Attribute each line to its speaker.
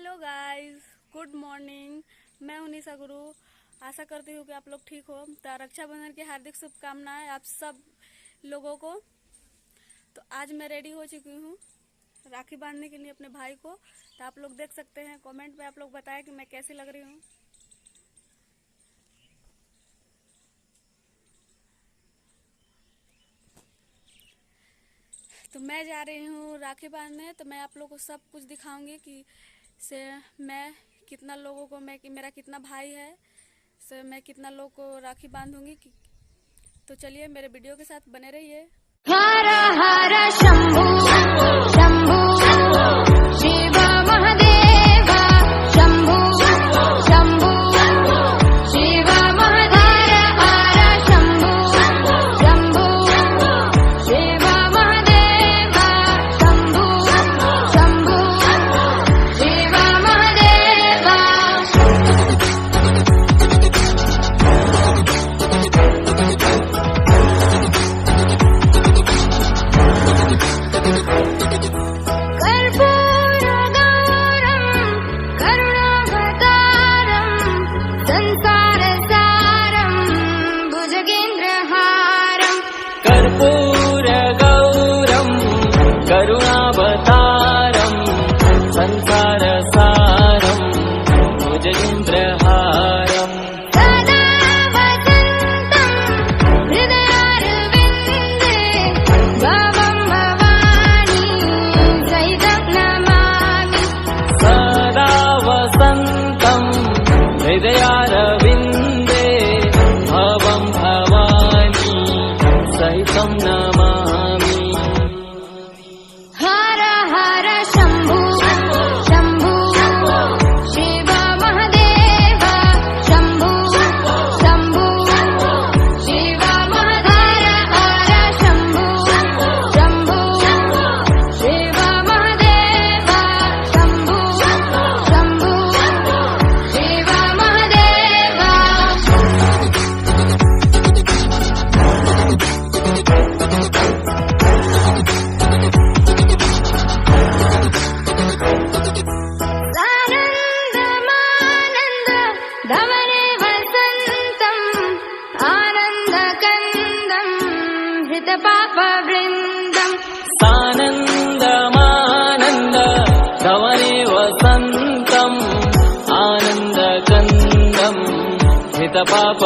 Speaker 1: Hello guys, good morning. मैं हूं निशा गुरु। आशा करती हूँ कि आप लोग ठीक हो। तो रक्षाबंधन की हार्दिक शुभकामनाएं आप सब लोगों को। तो आज मैं रेडी हो चुकी हूँ राखी बांधने के लिए अपने भाई को। तो आप लोग देख सकते हैं, कमेंट में आप लोग बताएं कि मैं कैसी लग रही हूँ। तो मैं जा रही हूँ राखी बांधने। तो मैं आप लोगों को सब कुछ दिखाऊंगी कि से मैं कितना लोगों को मेरा कितना भाई है, से मैं कितना लोगों को राखी बांधूंगी। तो चलिए मेरे वीडियो के साथ बने रहिए।
Speaker 2: हर हर शंभू शंभू शिव महादेव शंभू शंभू शिव महादेव हर शंभू शंभू शिव महादेव शंभू शंभू शिव महादेव।
Speaker 3: करुणावतारं संसारसारं भुजगेन्द्रहारं
Speaker 2: सदा वसन्तं हृदयारविन्दे भवं भवानी सहितं नमामि।
Speaker 3: सदा वसन्तं हृदयारविन्दे भवं भवानी सहितं नमामि।
Speaker 2: हर हर शंभू शंभू शिव महादेव शंभू शंभू शिव महादेव हर शंभू शंभू शिव महादेव शंभू शंभू शिव महादेव। आनन्दमानन्द धवने वसन्तम् आनन्दकन्दम् हृतपापवृन्दम्।
Speaker 3: सानन्दमानन्द धवने वसन्तम् आनन्दकन्दम् हितपाप